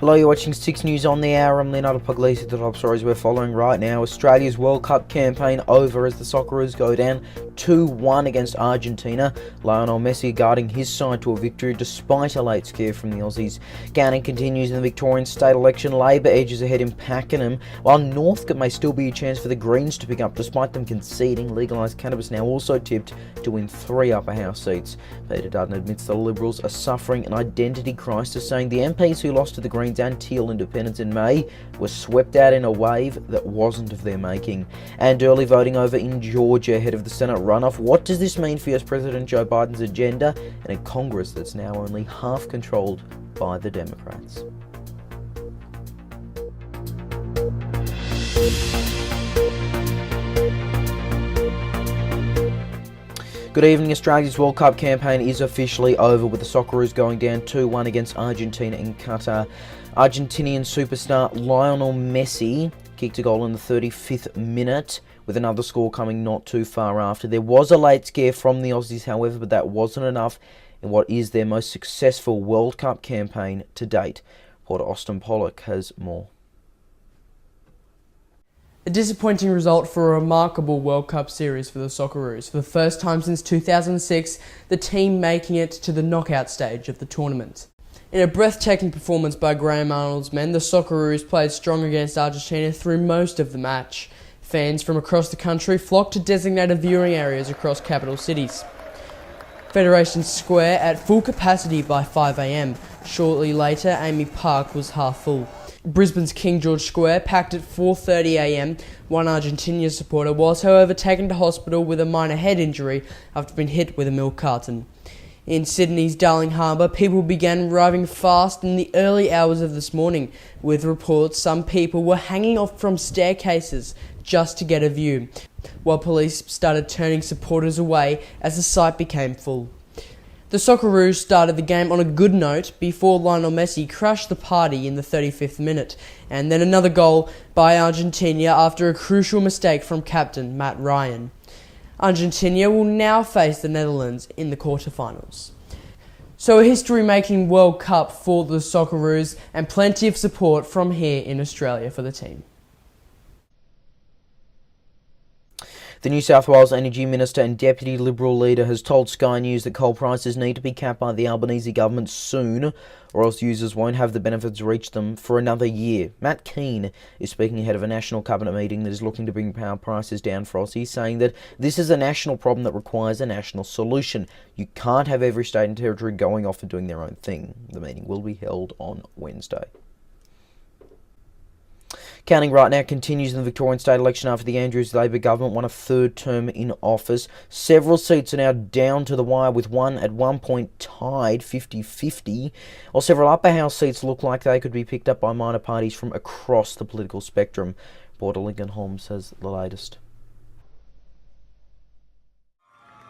Hello, you're watching Six News on the Hour. I'm Leonardo, Puglisi. The top stories we're following right now. Australia's World Cup campaign over as the Socceroos go down 2-1 against Argentina. Lionel Messi guarding his side to a victory despite a late scare from the Aussies. Counting continues in the Victorian state election. Labor edges ahead in Pakenham, while Northcote may still be a chance for the Greens to pick up despite them conceding. Legalised cannabis now also tipped to win 3 upper house seats. Peter Dutton admits the Liberals are suffering an identity crisis, saying the MPs who lost to the Greens and Teal independents in May were swept out in a wave that wasn't of their making. And early voting over in Georgia ahead of the Senate runoff. What does this mean for US President Joe Biden's agenda and a Congress that's now only half controlled by the Democrats? Good evening. Australia's World Cup campaign is officially over, with the Socceroos going down 2-1 against Argentina in Qatar. Argentinian superstar Lionel Messi kicked a goal in the 35th minute, with another score coming not too far after. There was a late scare from the Aussies, however, but that wasn't enough in what is their most successful World Cup campaign to date. Reporter Austin Pollock has more. A disappointing result for a remarkable World Cup series for the Socceroos. For the first time since 2006, the team making it to the knockout stage of the tournament. In a breathtaking performance by Graham Arnold's men, the Socceroos played strong against Argentina through most of the match. Fans from across the country flocked to designated viewing areas across capital cities. Federation Square at full capacity by 5 a.m. Shortly later, Amy Park was half full. Brisbane's King George Square, packed at 4:30 a.m. One Argentinian supporter was, however, taken to hospital with a minor head injury after being hit with a milk carton. In Sydney's Darling Harbour, people began arriving fast in the early hours of this morning, with reports some people were hanging off from staircases just to get a view, while police started turning supporters away as the site became full. The Socceroos started the game on a good note before Lionel Messi crashed the party in the 35th minute, and then another goal by Argentina after a crucial mistake from captain Matt Ryan. Argentina will now face the Netherlands in the quarterfinals. So a history-making World Cup for the Socceroos, and plenty of support from here in Australia for the team. The New South Wales Energy Minister and Deputy Liberal Leader has told Sky News that coal prices need to be capped by the Albanese government soon, or else users won't have the benefits reach them for another year. Matt Keane is speaking ahead of a national cabinet meeting that is looking to bring power prices down for Aussies, saying that this is a national problem that requires a national solution. You can't have every state and territory going off and doing their own thing. The meeting will be held on Wednesday. Counting right now continues in the Victorian state election after the Andrews Labor government won a third term in office. Several seats are now down to the wire, with one at one point tied 50-50, while several upper house seats look like they could be picked up by minor parties from across the political spectrum. Reporter Lincoln Holmes has the latest.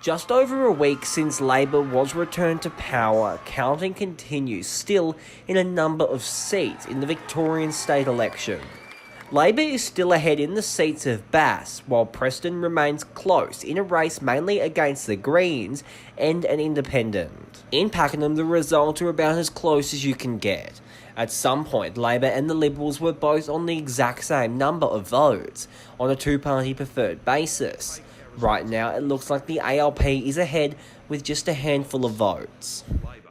Just over a week since Labor was returned to power, counting continues still in a number of seats in the Victorian state election. Labor is still ahead in the seats of Bass, while Preston remains close in a race mainly against the Greens and an independent. In Pakenham, the results are about as close as you can get. At some point, Labor and the Liberals were both on the exact same number of votes, on a two-party preferred basis. Right now, it looks like the ALP is ahead with just a handful of votes.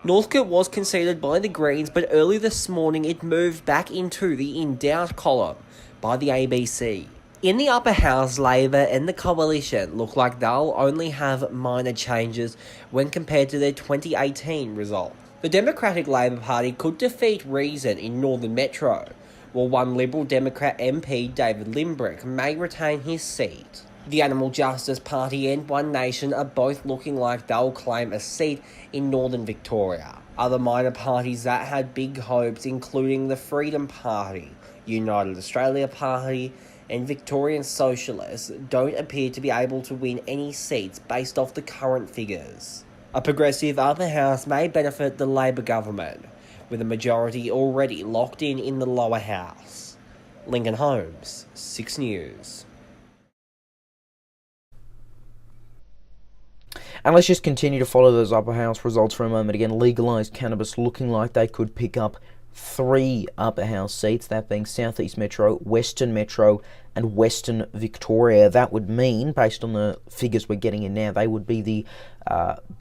Northcote was conceded by the Greens, but early this morning it moved back into the in doubt column by the ABC. In the upper house, Labor and the Coalition look like they'll only have minor changes when compared to their 2018 result. The Democratic Labor Party could defeat Reason in Northern Metro, while one Liberal Democrat MP, David Limbrick, may retain his seat. The Animal Justice Party and One Nation are both looking like they'll claim a seat in Northern Victoria. Other minor parties that had big hopes, including the Freedom Party, United Australia Party, and Victorian Socialists, don't appear to be able to win any seats based off the current figures. A progressive upper house may benefit the Labor government, with a majority already locked in the lower house. Lincoln Holmes, 6 News. And let's just continue to follow those upper house results for a moment. Again, legalised cannabis looking like they could pick up three upper house seats, that being South East Metro, Western Metro, and Western Victoria. That would mean, based on the figures we're getting in now, they would be the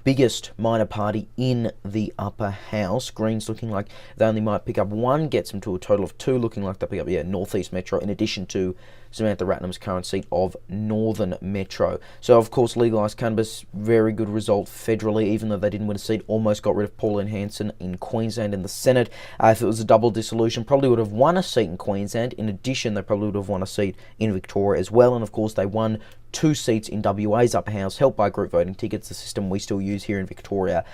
biggest minor party in the upper house. Greens looking like they only might pick up one, gets them to a total of two, looking like they'll pick up, North East Metro, in addition to Samantha Ratnam's current seat of Northern Metro. So, of course, legalised cannabis, very good result federally, even though they didn't win a seat. Almost got rid of Pauline Hanson in Queensland in the Senate. If it was a double dissolution, probably would have won a seat in Queensland. In addition, they probably would have won a seat in Victoria as well. And, of course, they won 2 seats in WA's upper house, helped by group voting tickets, the system we still use here in Victoria.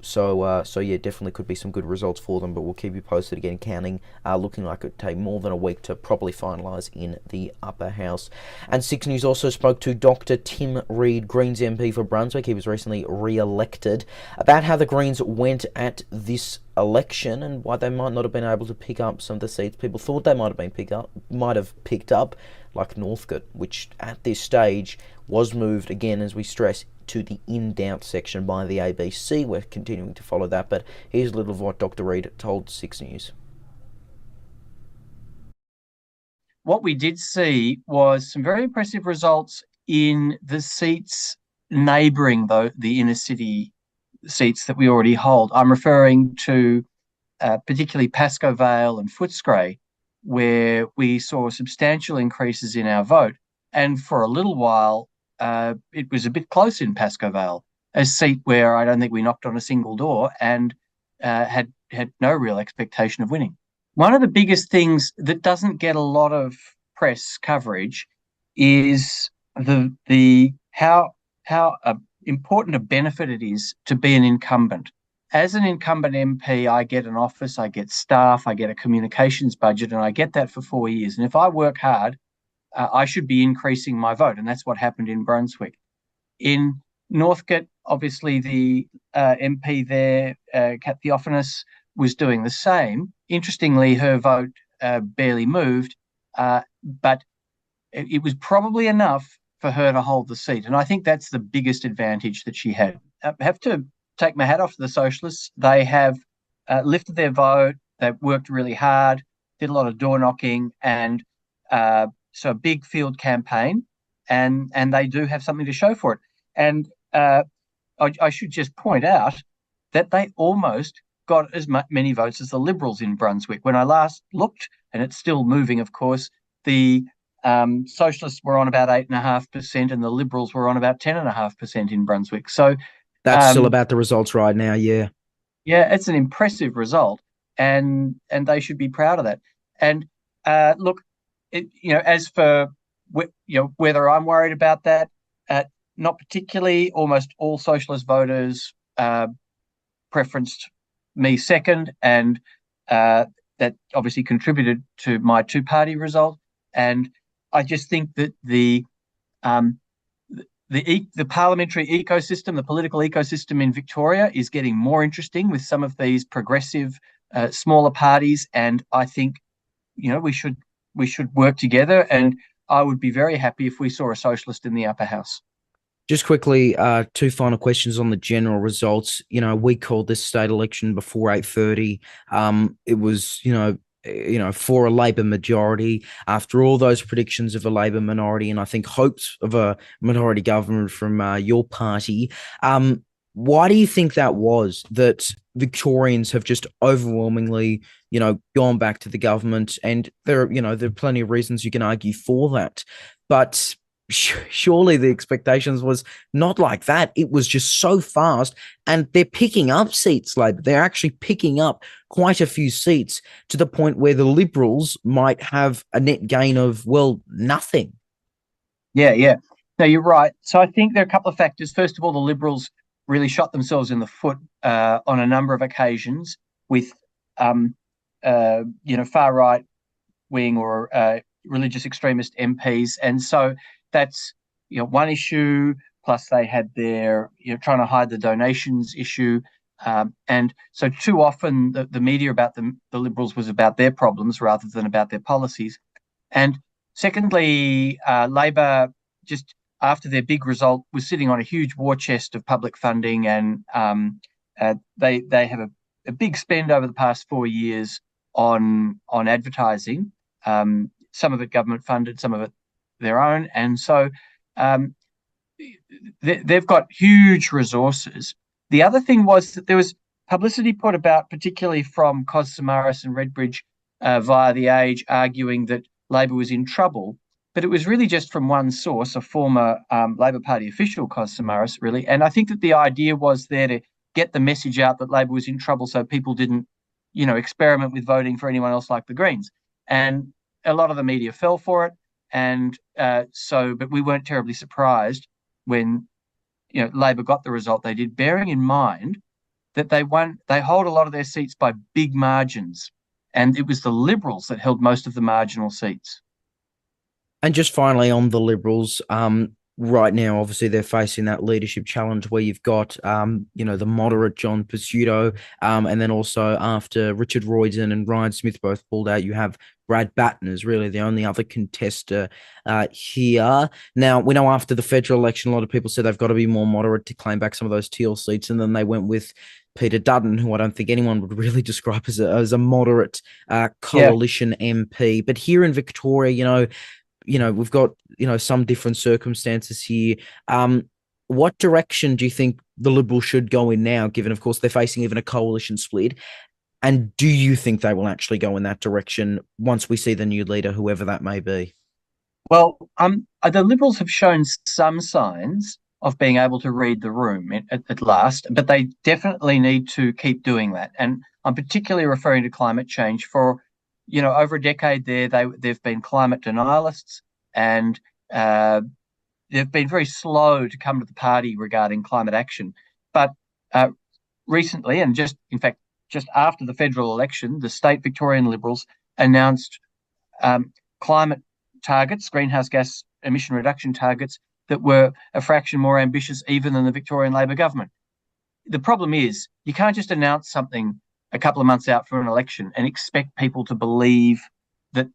So definitely could be some good results for them, but we'll keep you posted. Again, counting looking like it would take more than a week to properly finalise in the upper house. And 6 News also spoke to Dr. Tim Reid, Greens MP for Brunswick. He was recently re-elected, about how the Greens went at this election and why they might not have been able to pick up some of the seats people thought they might have picked up, like Northcote, which at this stage was moved again, as we stress, to the in doubt section by the ABC. We're continuing to follow that, but here's a little of what Dr. Reid told 6 News. What we did see was some very impressive results in the seats neighbouring the inner city seats that we already hold. I'm referring to particularly Pascoe Vale and Footscray, where we saw substantial increases in our vote. And for a little while, it was a bit close in Pascoe Vale, a seat where I don't think we knocked on a single door and had no real expectation of winning. One of the biggest things that doesn't get a lot of press coverage is how important a benefit it is to be an incumbent. As an incumbent MP, I get an office, I get staff, I get a communications budget, and I get that for 4 years. And if I work hard, I should be increasing my vote, and that's what happened in Brunswick. In Northcote, obviously the MP there, Kat Theophanous, was doing the same. Interestingly, her vote barely moved, but it was probably enough for her to hold the seat, and I think that's the biggest advantage that she had. I have to take my hat off to the Socialists. They have lifted their vote, they've worked really hard, did a lot of door knocking, and so a big field campaign, and they do have something to show for it. And I should just point out that they almost got as many votes as the Liberals in Brunswick. When I last looked, and it's still moving, of course, the Socialists were on about 8.5%, and the Liberals were on about 10.5% in Brunswick. So that's still about the results right now, yeah. Yeah, it's an impressive result, and they should be proud of that. And look, as for whether I'm worried about that, not particularly. Almost all Socialist voters preferenced me second, and that obviously contributed to my two-party result. And I just think that the parliamentary ecosystem, the political ecosystem in Victoria, is getting more interesting with some of these progressive smaller parties, and I think we should work together, and I would be very happy if we saw a Socialist in the upper house. Just quickly, 2 final questions on the general results. We called this state election before 8:30. It was, for a Labor majority. After all those predictions of a Labor minority, and I think hopes of a minority government from your party, why do you think that was, that Victorians have just overwhelmingly, gone back to the government? And there are plenty of reasons you can argue for that, but surely the expectations was not like that. It was just so fast, and they're picking up seats, Labor. They're actually picking up quite a few seats, to the point where the Liberals might have a net gain of, nothing. Yeah. No, you're right. So I think there are a couple of factors. First of all, the Liberals really shot themselves in the foot on a number of occasions with, far right wing or religious extremist MPs, and so that's one issue. Plus, they had their trying to hide the donations issue, and so too often the media about the Liberals was about their problems rather than about their policies. And secondly, Labor, just after their big result, was sitting on a huge war chest of public funding, and they have a big spend over the past 4 years on advertising. Some of it government funded, some of it their own, and so they've got huge resources. The other thing was that there was publicity put about, particularly from Cos Samaras and Redbridge via The Age, arguing that Labor was in trouble. But it was really just from one source, a former Labor Party official, Cos Samaras, really. And I think that the idea was there to get the message out that Labor was in trouble so people didn't, experiment with voting for anyone else like the Greens. And a lot of the media fell for it. And but we weren't terribly surprised when, Labor got the result they did, bearing in mind that they hold a lot of their seats by big margins. And it was the Liberals that held most of the marginal seats. And just finally on the Liberals, right now, obviously, they're facing that leadership challenge where you've got, the moderate John Pesutto, and then also after Richard Royden and Ryan Smith both pulled out, you have Brad Batten is really the only other contester here. Now, we know after the federal election, a lot of people said they've got to be more moderate to claim back some of those teal seats, and then they went with Peter Dutton, who I don't think anyone would really describe as a moderate coalition MP. But here in Victoria, we've got, some different circumstances here. What direction do you think the Liberals should go in now, given, of course, they're facing even a coalition split? And do you think they will actually go in that direction once we see the new leader, whoever that may be? Well, the Liberals have shown some signs of being able to read the room at last, but they definitely need to keep doing that. And I'm particularly referring to climate change. For over a decade they've been climate denialists, and they've been very slow to come to the party regarding climate action. But recently, and just after the federal election, the state Victorian Liberals announced climate targets, greenhouse gas emission reduction targets, that were a fraction more ambitious even than the Victorian Labor government. The problem is you can't just announce something a couple of months out from an election and expect people to believe that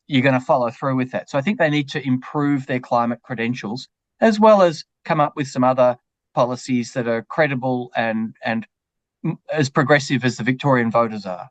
you're going to follow through with that. So I think they need to improve their climate credentials, as well as come up with some other policies that are credible and as progressive as the Victorian voters are.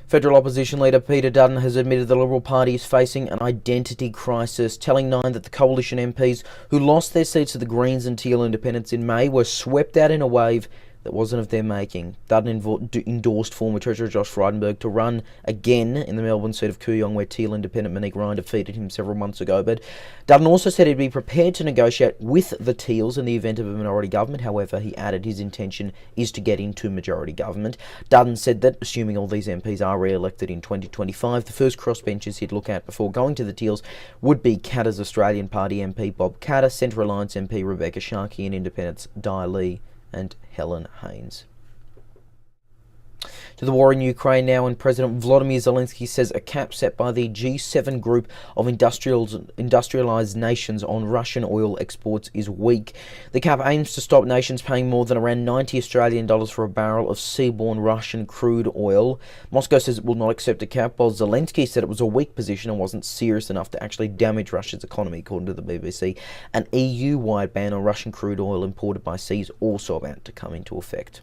Federal opposition leader Peter Dutton has admitted the Liberal Party is facing an identity crisis, telling Nine that the coalition MPs who lost their seats to the Greens and Teal Independents in May were swept out in a wave that wasn't of their making. Dutton endorsed former Treasurer Josh Frydenberg to run again in the Melbourne seat of Kooyong, where Teal Independent Monique Ryan defeated him several months ago. But Dutton also said he'd be prepared to negotiate with the Teals in the event of a minority government. However, he added his intention is to get into majority government. Dutton said that, assuming all these MPs are re-elected in 2025, the first crossbenchers he'd look at before going to the Teals would be Katter's Australian Party MP Bob Katter, Centre Alliance MP Rebecca Sharkey, and Independents Di Lee and Helen Haynes. To the war in Ukraine now, and President Volodymyr Zelensky says a cap set by the G7 group of industrialized nations on Russian oil exports is weak. The cap aims to stop nations paying more than around 90 Australian dollars for a barrel of seaborne Russian crude oil. Moscow says it will not accept a cap, while Zelensky said it was a weak position and wasn't serious enough to actually damage Russia's economy, according to the BBC. An EU-wide ban on Russian crude oil imported by sea is also about to come into effect.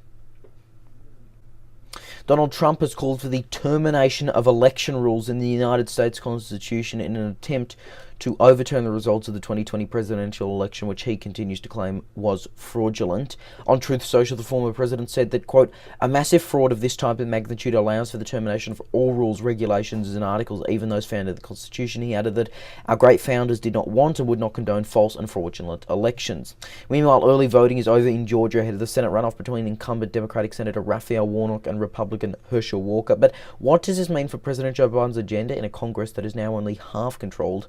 Donald Trump has called for the termination of election rules in the United States Constitution in an attempt to overturn the results of the 2020 presidential election, which he continues to claim was fraudulent. On Truth Social, the former president said that, quote, a massive fraud of this type of magnitude allows for the termination of all rules, regulations and articles, even those found in the Constitution. He added that our great founders did not want and would not condone false and fraudulent elections. Meanwhile, early voting is over in Georgia ahead of the Senate runoff between incumbent Democratic Senator Raphael Warnock and Republican Herschel Walker. But what does this mean for President Joe Biden's agenda in a Congress that is now only half controlled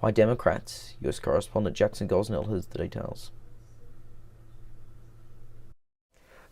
by Democrats? US correspondent Jackson Gosnell has the details.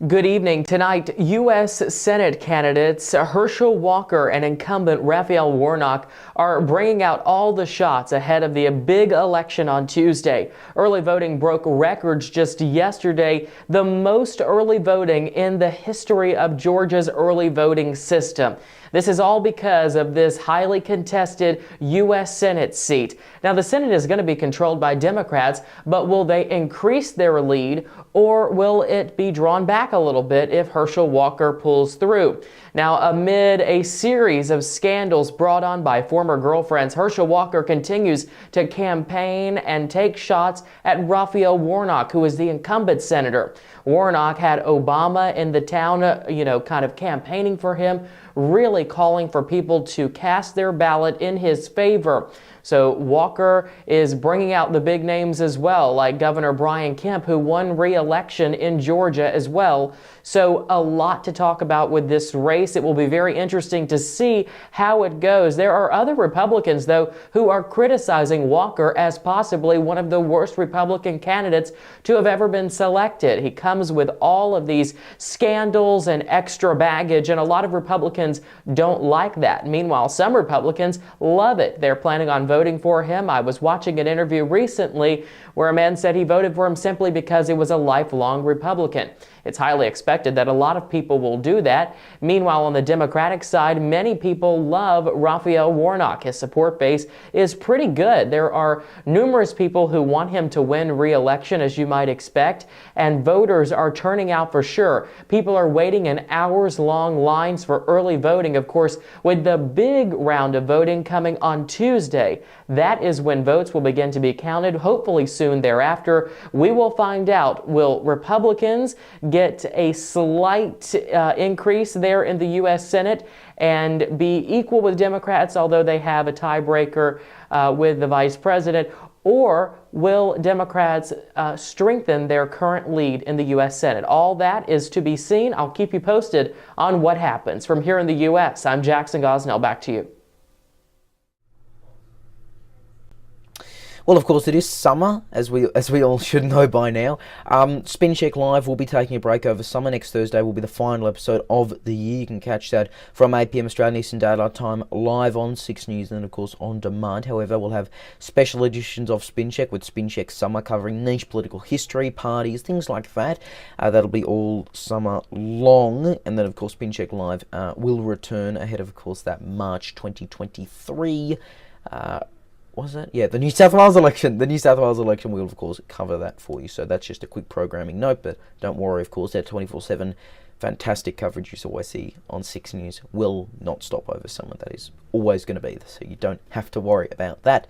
Good evening. Tonight, U.S. Senate candidates Herschel Walker and incumbent Raphael Warnock are bringing out all the shots ahead of the big election on Tuesday. Early voting broke records just yesterday, the most early voting in the history of Georgia's early voting system. This is all because of this highly contested U.S. Senate seat. Now, the Senate is going to be controlled by Democrats, but will they increase their lead, or will it be drawn back a little bit if Herschel Walker pulls through? Now, amid a series of scandals brought on by former girlfriends, Herschel Walker continues to campaign and take shots at Raphael Warnock, who is the incumbent senator. Warnock had Obama in the town, kind of campaigning for him, really calling for people to cast their ballot in his favor. So Walker is bringing out the big names as well, like Governor Brian Kemp, who won re-election in Georgia as well. So a lot to talk about with this race. It will be very interesting to see how it goes. There are other Republicans, though, who are criticizing Walker as possibly one of the worst Republican candidates to have ever been selected. He comes with all of these scandals and extra baggage, and a lot of Republicans don't like that. Meanwhile, some Republicans love it. They're planning on voting for him. I was watching an interview recently where a man said he voted for him simply because he was a lifelong Republican. It's highly expected that a lot of people will do that. Meanwhile, on the Democratic side, many people love Raphael Warnock. His support base is pretty good. There are numerous people who want him to win re-election, as you might expect, and voters are turning out for sure. People are waiting in hours-long lines for early voting, of course, with the big round of voting coming on Tuesday. That is when votes will begin to be counted, hopefully soon thereafter. We will find out, will Republicans get a slight increase there in the U.S. Senate and be equal with Democrats, although they have a tiebreaker with the vice president, or will Democrats strengthen their current lead in the U.S. Senate? All that is to be seen. I'll keep you posted on what happens. From here in the U.S., I'm Jackson Gosnell. Back to you. Well, of course, it is summer, as we all should know by now. Spin Check Live will be taking a break over summer. Next Thursday will be the final episode of the year. You can catch that from 8 p.m. Australian Eastern Daylight Time live on 6 News and, of course, on demand. However, we'll have special editions of Spin Check with Spin Check Summer covering niche political history, parties, things like that. That'll be all summer long. And then, of course, Spin Check Live will return ahead of course, that March 2023 was it? Yeah, the New South Wales election. The New South Wales election, we'll, of course, cover that for you. So that's just a quick programming note, but don't worry, of course, that 24/7 fantastic coverage you always see on 6 News will not stop over summer. That is always going to be there, so you don't have to worry about that.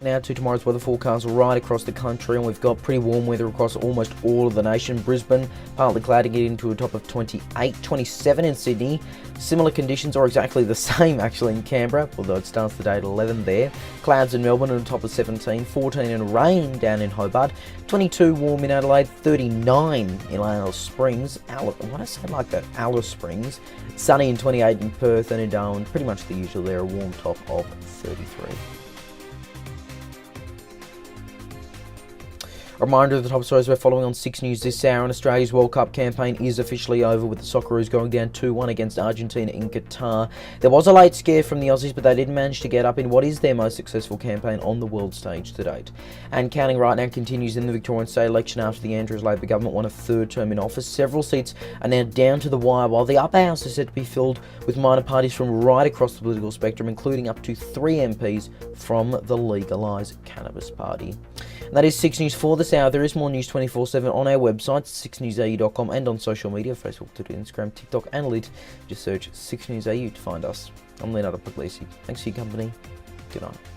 Now to tomorrow's weather forecast right across the country, and we've got pretty warm weather across almost all of the nation. Brisbane, partly cloudy, getting to a top of 28, 27 in Sydney. Similar conditions, or exactly the same actually in Canberra, although it starts the day at 11 there. Clouds in Melbourne on top of 17, 14 in rain down in Hobart, 22 warm in Adelaide, 39 in Alice Springs. What I say like that? Alice Springs. Sunny and 28 in Perth and in Darwin. Pretty much the usual there, a warm top of 33. A reminder of the top stories we're following on 6 News this hour. And Australia's World Cup campaign is officially over, with the Socceroos going down 2-1 against Argentina in Qatar. There was a late scare from the Aussies, but they did manage to get up in what is their most successful campaign on the world stage to date. And counting right now continues in the Victorian state election after the Andrews Labor government won a third term in office. Several seats are now down to the wire, while the upper house is set to be filled with minor parties from right across the political spectrum, including up to 3 MPs from the Legalise Cannabis Party. And that is 6 News for this hour. There is more news 24/7 on our website, 6newsau.com, and on social media, Facebook, Twitter, Instagram, TikTok, and Lit. Just search 6NewsAU to find us. I'm Leonardo Puglisi. Thanks for your company. Good night.